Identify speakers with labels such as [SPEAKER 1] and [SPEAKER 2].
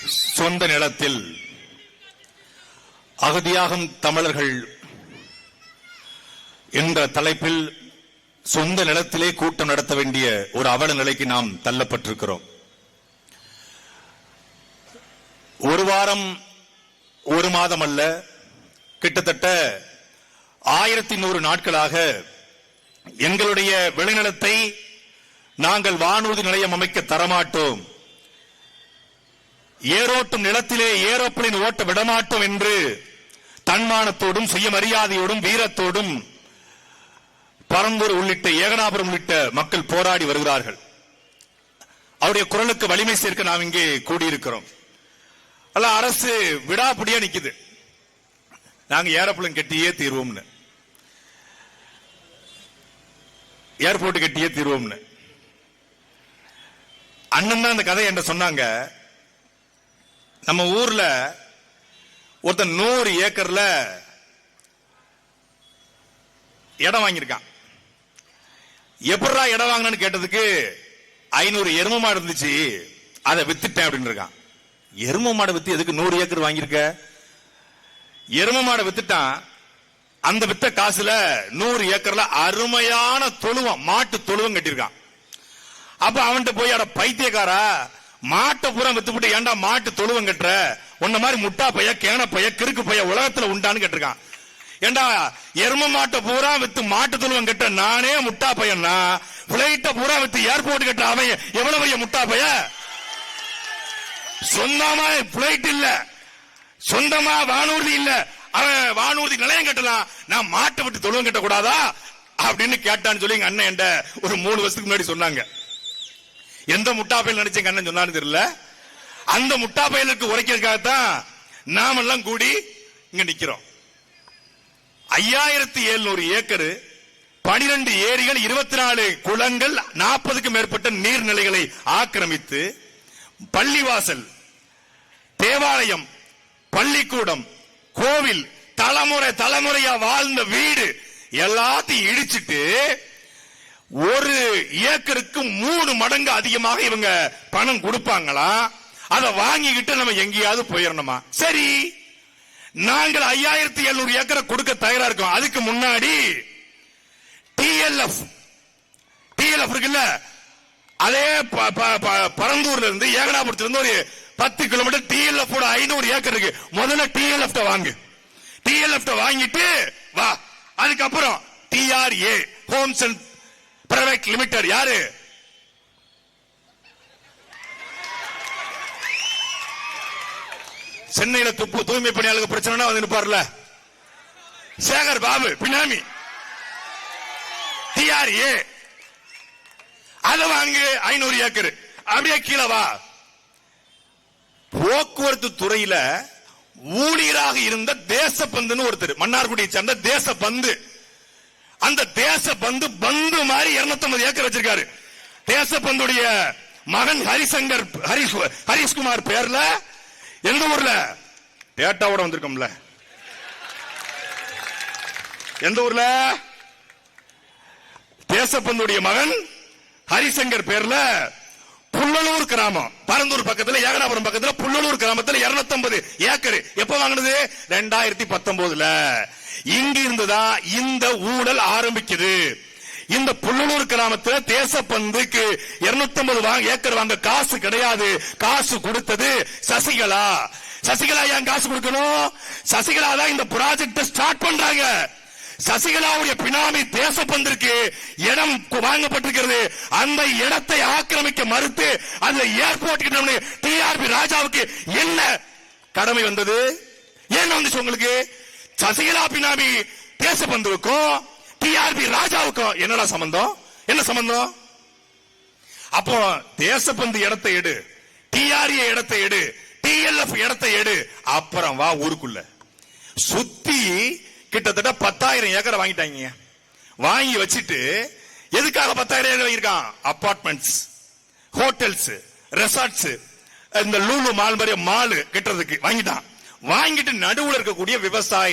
[SPEAKER 1] சொந்த நிலத்தில் அகதியாகும் தமிழர்கள் என்ற தலைப்பில் சொந்த நிலத்திலே கூட்டம் நடத்த வேண்டிய ஒரு அவல நிலைக்கு நாம் தள்ளப்பட்டிருக்கிறோம். ஒரு வாரம் ஒரு மாதம் அல்ல, கிட்டத்தட்ட 1100 நாட்களாக எங்களுடைய விளைநிலத்தை நாங்கள் வானூர்தி நிலையம் அமைக்க தரமாட்டோம், ஏரோட்டும் நிலத்திலே ஏரோப்ளேன் ஓட்ட விடமாட்டோம் என்று தன்மானத்தோடும் சுயமரியாதையோடும் வீரத்தோடும் பரந்தூர் உள்ளிட்ட ஏகனாபுரம் உள்ளிட்ட மக்கள் போராடி வருகிறார்கள். அவருடைய குரலுக்கு வலிமை சேர்க்க நாம் இங்கே கூடியிருக்கிறோம். அல்ல, அரசு விடாப்பிடியா நிக்குது, நாங்க ஏரோப்ளேன் கட்டியே தீர்வோம்னு, ஏர்போர்ட் கட்டியே தீர்வோம்னு. அண்ணன் தான் அந்த கதை என்று சொன்னாங்க. நம்ம ஊர்ல ஒருத்தன் 100 ஏக்கர்ல இடம் வாங்கியிருக்கான். எப்படா இடம் வாங்கினு கேட்டதுக்கு 500 எரும மாடு இருந்துச்சு, அதை வித்துட்டேன் அப்படின்னு இருக்கான். எரும மாடை வித்து எதுக்கு 100 ஏக்கர் வாங்கியிருக்க? எரும மாடை வித்துட்டான். அந்த வித்த காசுல 100 ஏக்கர்ல அருமையான தொழுவம், மாட்டு தொழுவம் கட்டியிருக்கான். அப்ப அவன்கிட்ட போய் அட பைத்தியக்காரா, மாட்டை பூரா வித்துப்பட்டு ஏன்டா மாட்டு தொழுவம் கட்டுற, உன்ன மாதிரி முட்டா பைய கேன பைய கிறுக்கு பைய உலகத்துல உண்டான்னு கேட்டிருக்கான். ஏண்டா எரும மாட்டை பூரா வித்து மாட்டு தொழுவம் கட்ட நானே முட்டா பையன்னா, பிளைட்ட பூரா வித்து ஏர்போர்ட் கட்ட அவன் எவ்வளவு பைய முட்டா பைய? சொந்தமா பிளைட் இல்ல, சொந்தமா வானூர்தி இல்ல, அவன் வானூர்தி நிலையம் கட்டலாம், நான் மாட்டை விட்டு தொழுவம் கட்ட கூடாதா அப்படின்னு கேட்டான்னு சொல்லி எங்க அண்ணன் என்கிட்ட ஒரு 3 வருஷத்துக்கு முன்னாடி சொன்னாங்க. எந்த முட்டா பையல் நினைச்ச அண்ணன் சொன்னான்னு தெரியல. அந்த முட்டா பையலுக்கு உரைக்கிறதுக்காகத்தான் நாமெல்லாம் கூடி இங்க நிக்கிறோம். 5700 ஏக்கர், 12 ஏரிகள், 24 குளங்கள், 40க்கும் மேற்பட்ட நீர்நிலைகளை ஆக்கிரமித்து பள்ளிவாசல், தேவாலயம், பள்ளிக்கூடம், கோவில், தலைமுறையா வாழ்ந்த வீடு எல்லாத்தையும் இடிச்சிட்டு 1 ஏக்கருக்கு 3 மடங்கு அதிகமாக இவங்க பணம் கொடுப்பாங்களா? அதை வாங்கிக்கிட்டு நம்ம எங்கேயாவது போயிடணுமா? சரி, நாங்கள் 5700 ஏக்கரை கொடுக்க தயாரா இருக்கோம். அதுக்கு முன்னாடி டிஎல்எஃப் இருக்குல்ல, அதே பரந்தூர்ல இருந்து ஏகனாபுரத்துல இருந்து ஒரு 10 கிலோமீட்டர் டிஎல்எஃப் 500 ஏக்கர் இருக்கு. முதல்ல டிஎல்எஃப் வாங்கு, டிஎல்எஃப் வாங்கிட்டு வா. அதுக்கப்புறம் TRA Holmes and private limited, யாரு? சென்னையில தூய்மை பணியாளர்கள் பிரச்சனை வந்து நிற்பார்ல சேகர் பாபு பினாமி, டிஆர்ஏ அதை வாங்கு 500 ஏக்கர். அப்படியே கீழே வா. போக்குவரத்து துறையில ஊழியராக இருந்த தேசபந்துன்னு ஒருத்தர், மன்னார்குடியை சேர்ந்த தேசபந்து, அந்த தேசபந்து பந்து மாதிரி 250 ஏக்கர் வச்சிருக்காரு. தேசபந்துடைய மகன் ஹரிஷ்குமார் பேர்ல எந்த ஊர்ல டேட்டாவோட வந்திருக்கோம்ல, எந்த ஊர்ல? தேசபந்துடைய மகன் ஹரிசங்கர் பேர்ல புல்லலூர் கிராமம், பரந்தூர் பக்கத்துல ஏகனாபுரம் பக்கத்துல புல்லலூர் கிராமத்துல 250 ஏக்கர். எப்ப வாங்கினது? 2019. இங்க இருந்துதான் இந்த ஊழல் ஆரம்பிக்குது. இந்த புல்லலூர் கிராமத்துல தேசபந்துக்கு 250 ஏக்கர் வாங்க காசு கிடையாது. காசு கொடுத்தது சசிகலா. சசிகலா ஏன் காசு கொடுக்கணும்? சசிகலா தான் இந்த ப்ராஜெக்ட் ஸ்டார்ட் பண்றாங்க. சசிகலாவுடைய பினாமி தேசபந்திற்கு இடம் வாங்கப்பட்டிருக்கிறது. அந்த இடத்தை ஆக்கிரமிக்க மறுத்து அந்த ஏர்போர்ட் டிஆர்பி ராஜாவுக்கு என்ன கடமை வந்தது? ஏன் வந்துச்சு உங்களுக்கு? சசிகலா பினாமி தேசபந்துவுக்கும் டிஆர்பி ராஜாவுக்கும் என்னடா சம்பந்தம்? என்ன சம்பந்தம்? அப்போ தேசபந்து இடத்தை எடு, டிஆர்ஏ இடத்தை எடு, டிஎல்எஃப் இடத்தை எடு, அப்புறம் வா ஊருக்குள்ள. சுத்தி கிட்டத்தட்ட 10,000 ஏக்கரை வாங்கிட்டாங்க. வாங்கி வச்சுட்டு எதுக்காக 10,000 ஏக்கர் வாங்கியிருக்கான்? அபார்ட்மெண்ட்ஸ், ஹோட்டல்ஸ், ரெசார்ட்ஸ், இந்த லூலு மால் மாதிரி மால் கட்டுறதுக்கு வாங்கிட்டான். வாங்கிட்டு நடுவுல இருக்கக்கூடிய விவசாய